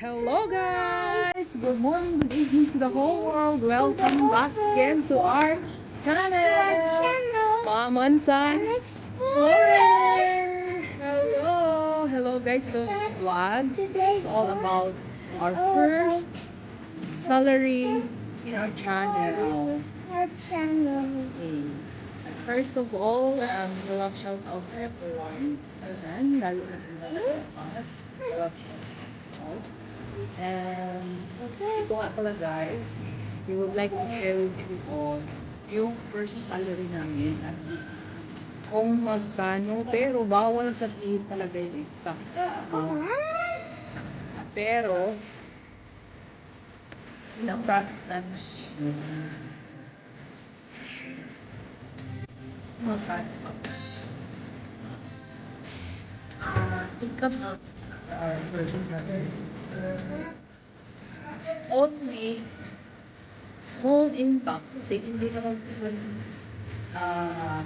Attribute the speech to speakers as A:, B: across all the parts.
A: Hello guys! Good morning, good evening to the whole world. Welcome back again to our channel. Mom and Son Explorer. Hello guys to vlogs. It's all about our first salary in our channel. First of all, walang shout out to everyone. Ayan, lalo na sila nagpapas. Walang shout out. And ito nga pala guys, we would like to share with you all yung first salary namin at kung magkano, pero bawal sabihin talaga yung exact amount. Pero, pinapractice namin magkano. Income of our first salary. Only small income kasi hindi naman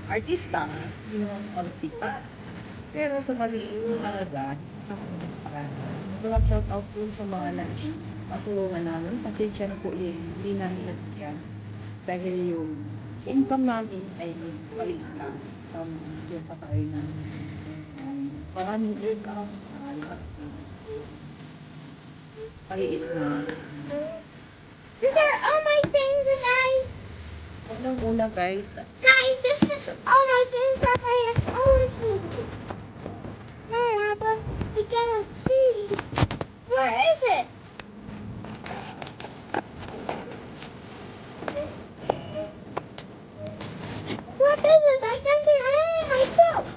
A: artista yung sikat. Pero sa maliit na halaga, mga shout out po sa mga natulungan namin. Pasensya na po hindi namin nagkyan. Dahil yung income namin ay maliit lang. Yung patay na maraming income. Maliit na.
B: These are all my things, guys.
A: Unang-una guys,
B: Guys, this is all my things that I have always needed. No, but we cannot see. Where is it? What is it? I can't see anything myself.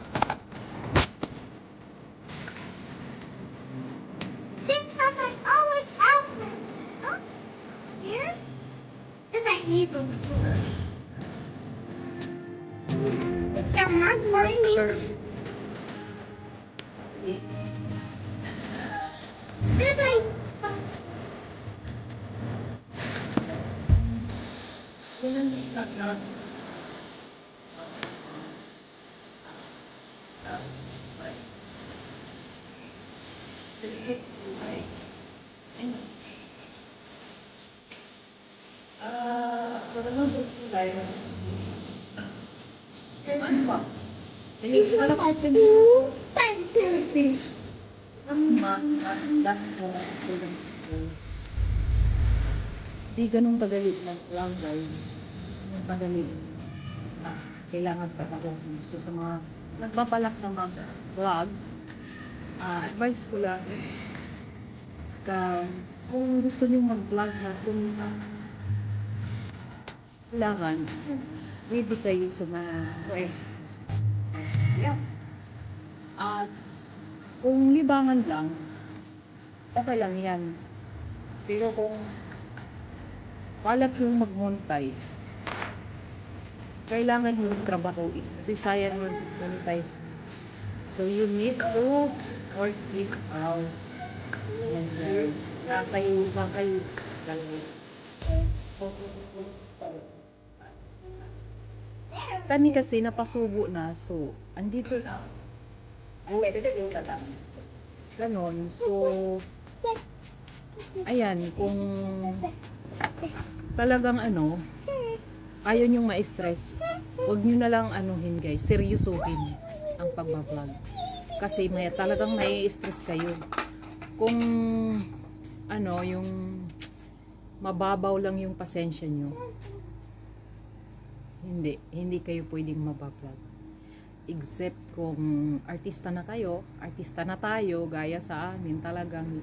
B: Things that I always have. Huh? Here? Then I need them. They're not hurting me. Then I...
A: Di ganun kadali lang guys. Yung kadali. Kailangan pa ako gusto sa mga nagpapalak ng mga vlog. Advice ko lang kung gusto niyo mag-vlog na kailangan ready kayo sa mga expenses. Yeah. At kung libangan lang, okay lang yan. Pero kung balak yung mag-monetize, kailangan yung trabahoin. Kasi sayang mag-monetize. So you need to work it out. And kayo kami kasi napasubo na. So, andito na. Ganon. So, ayan, kung talagang ayaw nyong ma-stress, huwag nyo na lang guys, seryosohin ang pagbablog. Kasi talagang may-stress kayo. Kung yung mababaw lang yung pasensya nyo, hindi kayo pwedeng mabablog. Except kung artista na kayo, artista na tayo, gaya sa amin, talagang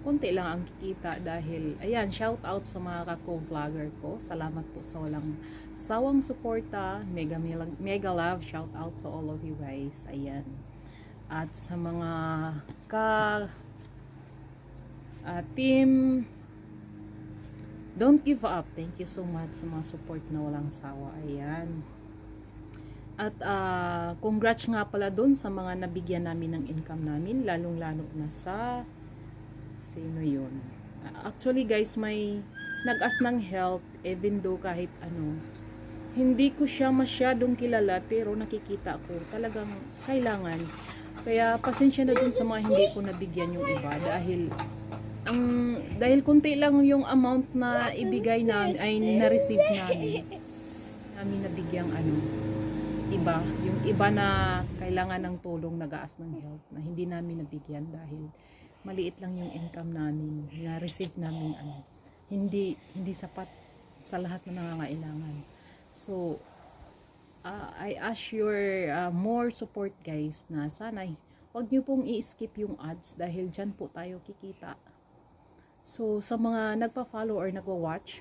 A: konti lang ang kikita dahil, ayan, shout out sa mga ka-co-vlogger ko. Salamat po sa walang sawang suporta. Mega love, shout out to all of you guys. Ayan. At sa mga team, don't give up. Thank you so much sa mga support na walang sawa. Ayan. At congrats nga pala dun sa mga nabigyan namin ng income namin, lalong-lalo na sa sino yun. Actually guys, may nag-ask ng help, even though kahit hindi ko siya masyadong kilala, pero nakikita ko talagang kailangan. Kaya pasensya na dun sa mga hindi ko nabigyan yung iba dahil ang dahil konti lang yung amount na ibigay namin ay na-receive namin nabigyang iba, yung iba na kailangan ng tulong, nagaas ng help na hindi namin nabigyan dahil maliit lang yung income namin, na-receive namin hindi sapat sa lahat ng nangangailangan. So I ask your more support guys, na sana huwag nyo pong i-skip yung ads dahil dyan po tayo kikita. So sa mga nagpa-follow or nagwa-watch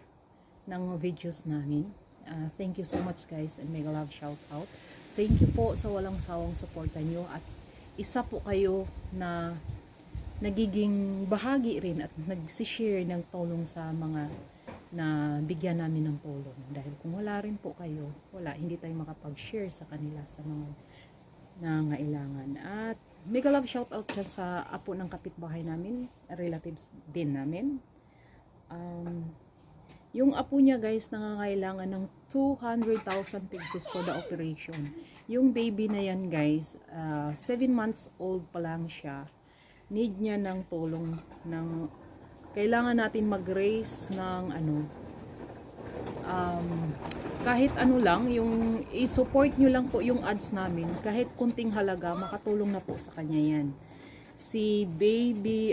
A: ng videos namin, thank you so much guys, and mega love shout out. Thank you po sa walang sawang suporta nyo, at isa po kayo na nagiging bahagi rin at nagsishare ng tulong sa mga na bigyan namin ng tulong. Dahil kung wala rin po kayo, hindi tayo makapag-share sa kanila sa mga nangailangan. At mega love shout out dyan sa apo ng kapitbahay namin, relatives din namin. Yung apo niya guys, nangangailangan ng 200,000 pesos for the operation. Yung baby na yan guys, 7 months old pa lang siya. Need niya ng tulong, kailangan natin mag-raise ng kahit lang, yung i-support nyo lang po yung ads namin, kahit kunting halaga, makatulong na po sa kanya yan. Si baby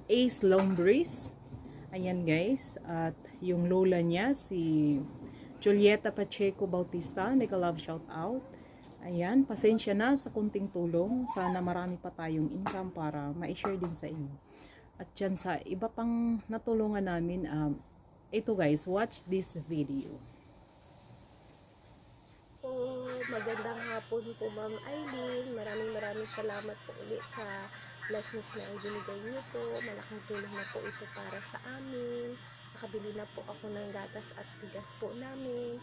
A: Ace Lombris, ayan guys, at yung lola niya si Julieta Pacheco Bautista, mega love shout out. Ayan, pasensya na sa kunting tulong, sana marami pa tayong income para ma-share din sa inyo. At dyan sa iba pang natulungan namin, ito guys, watch this video.
C: Magandang hapon po Ma'am Eileen. Maraming salamat po ulit sa blessings na ibinigay niyo po. Malaking tulong na po ito para sa amin. Nakabili na po ako ng gatas at bigas po namin.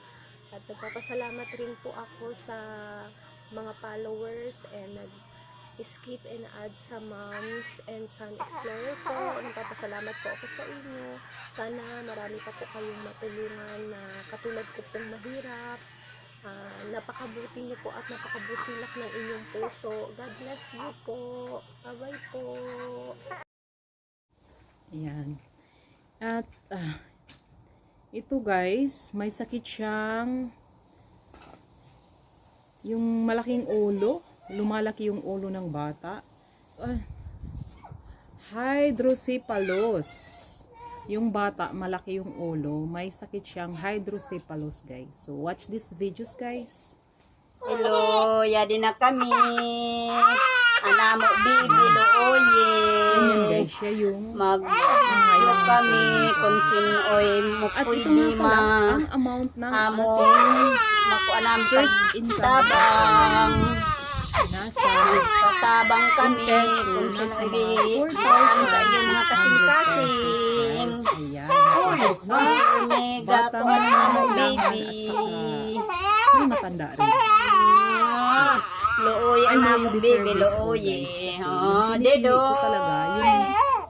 C: At nagpapasalamat rin po ako sa mga followers and skip and add sa Moms and Son Explorer po. Nagpapasalamat po ako sa inyo. Sana marami pa po kayong matulungan na katulad ko pong mahirap. Napakabuti niyo po at napakabusilak ng inyong puso. God bless you po. Bye-bye po.
A: Ayan. At ito guys, may sakit siyang yung malaking ulo. Lumalaki yung ulo ng bata. Hydrocephalus. Yung bata, malaki yung ulo. May sakit siyang hydrocephalus, guys. So, watch these videos, guys.
D: Hello, yadi na kami. Anamo bibi looye.
A: Ayan, guys. Siya yung
D: Mag-ayok kami kung sinoy
A: at
D: mukoy
A: ito nga
D: di
A: pala,
D: ma.
A: ang amount ng
D: Among makuanam
A: first income
D: tabang.
A: nasa
D: Patabang kami
A: peso,
D: kung
A: nasa
D: sinoy
A: mga
D: di.
A: 4,600
D: Sa inyong mga kasing-kasing.
A: Ayan.
D: Mega
A: Bata
D: po
A: mo
D: ang
A: na
D: baby.
A: may matanda rin.
D: Looy
A: I
D: ang
A: know you
D: among
A: deserve
D: baby,
A: this,
D: looy.
A: guys.
D: Oh,
A: Kasi
D: dedo.
A: ito talaga yung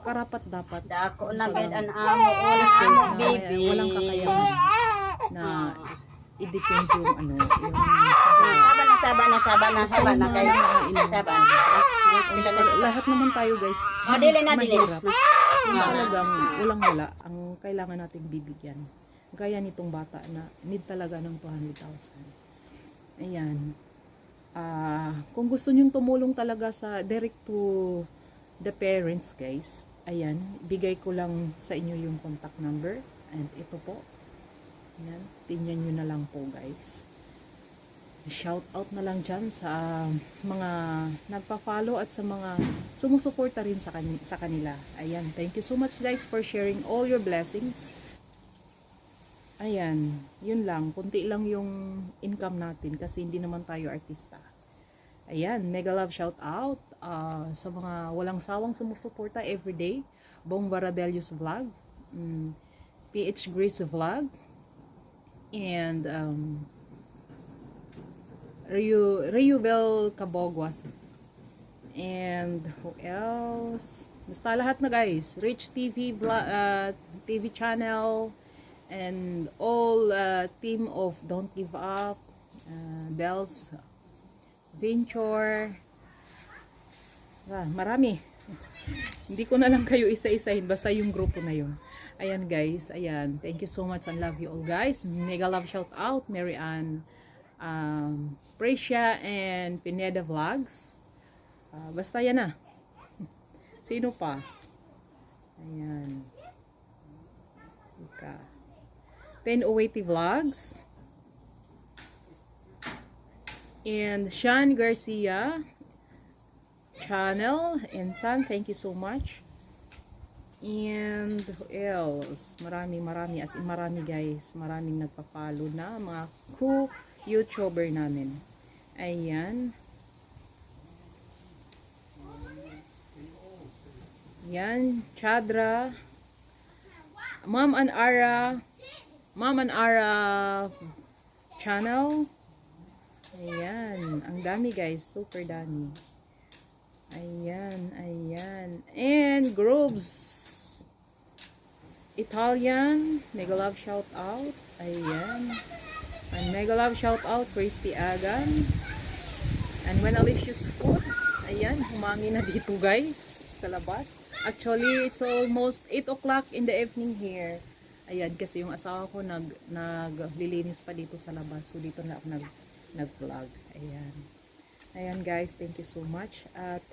A: karapat dapat.
D: Dako na gid an amo oras mo baby.
A: Walang kakayahan na i-depend yung
D: Saba na kay saba.
A: lahat naman tayo guys.
D: Oh, dili na dili.
A: Mahirap. Yung talagang walang-wala ang kailangan nating bibigyan. Gaya nitong bata na need talaga ng 200,000. Ayan. Kung gusto nyong tumulong talaga sa direct to the parents guys, ayan, bigay ko lang sa inyo yung contact number, and ito po, ayan, tingnan nyo na lang po guys. Shout out na lang dyan sa mga nagpa-follow at sa mga sumusuporta rin sa kanila. Ayan, thank you so much guys for sharing all your blessings. Ayan, yun lang. Kunti lang yung income natin kasi hindi naman tayo artista. Ayan, mega love shout out sa mga walang sawang sumusuporta everyday. Bong Baradelius Vlog, PH Grace Vlog, and Rayubel Cabogwas. And who else? Basta lahat na guys. Rich TV TV channel, and all team of Don't Give Up, Bells Venture, marami. Hindi ko na lang kayo isa-isahin, basta yung grupo na yun. Ayan guys, ayan. Thank you so much and love you all guys. Mega love shout out, Mary Ann, Precia, and Pineda Vlogs. Basta yan na. Sino pa? Ayan. Ika. 1080 Vlogs. And Sean Garcia channel. And San, thank you so much. And who else? Marami, as in marami guys. Maraming nagpa-follow na. Mga YouTuber namin. Ayan. Yan. Chadra. Ma'am and Ara channel. Ayan. Ang dami guys. Super dami. Ayan. And Groves Italian. Mega love shout out. Ayan. And mega love shout out Christy Agan. And when Alicious Food. Ayan. Humangin na dito guys. Sa labas. Actually, it's almost 8 o'clock in the evening here. Ayan. Kasi yung asawa ko naglilinis pa dito sa labas. So dito na ako nag-vlog. Ayan. Ayan guys, thank you so much. At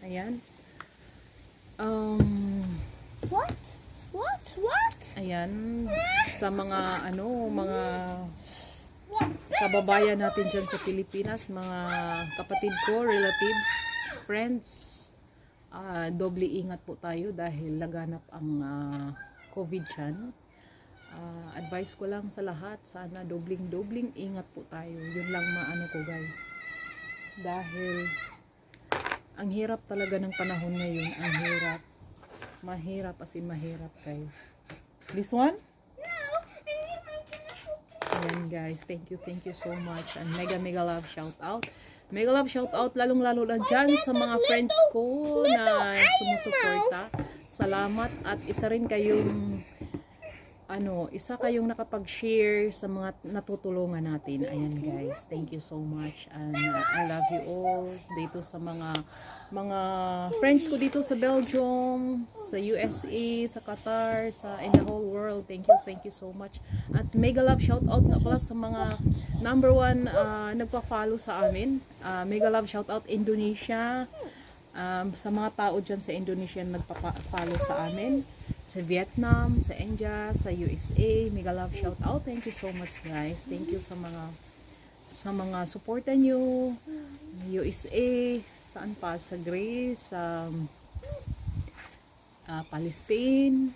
A: ayan.
B: What?
A: Ayan, sa mga mga kababayan natin dyan sa Pilipinas, mga kapatid ko, relatives, friends, doble ingat po tayo dahil laganap ang COVID dyan. Advice ko lang sa lahat, sana dobling ingat po tayo. Yun lang maano ko guys. Dahil ang hirap talaga ng panahon ngayon, ang hirap. Mahirap as in mahirap guys. This one?
B: No, I need my finish.
A: Ayan guys, thank you so much. And mega love shout out. Mega love shout out lalong lalo na dyan sa mga friends ko na sumusuporta. Salamat at isa rin kayong isa kayong nakapag-share sa mga natutulungan natin. Ayan guys, thank you so much and I love you all dito sa mga friends ko dito sa Belgium, sa USA, sa Qatar, in the whole world. Thank you so much. At mega love shout out nga pala sa mga number 1 nagpa-follow sa amin. Mega love shout out Indonesia. Sa mga tao dyan sa Indonesia nagpa-follow sa amin. Sa Vietnam, sa India, sa USA, mega love shout out. Thank you so much guys. Thank you sa mga suporta nyo. USA, saan pa? Sa Greece, sa Palestine,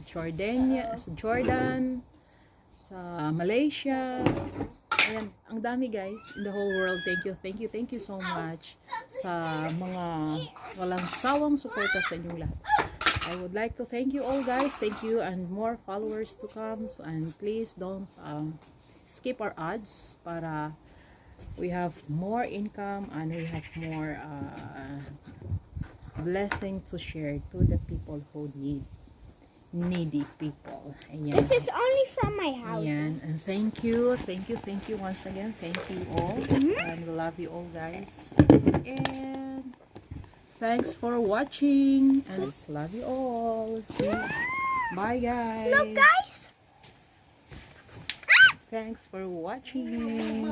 A: Jordan, sa Malaysia. Ayan, ang dami guys in the whole world. Thank you so much sa mga walang sawang suporta sa inyong lahat. I would like to thank you all guys. Thank you and more followers to come. And please don't skip our ads para we have more income and we have more blessing to share to the people who needy people. Ayan.
B: This is only from my house.
A: Ayan. And thank you once again. Thank you all. And we love you all guys. And thanks for watching and love you all. See you. Bye guys.
B: Look guys.
A: Thanks for watching.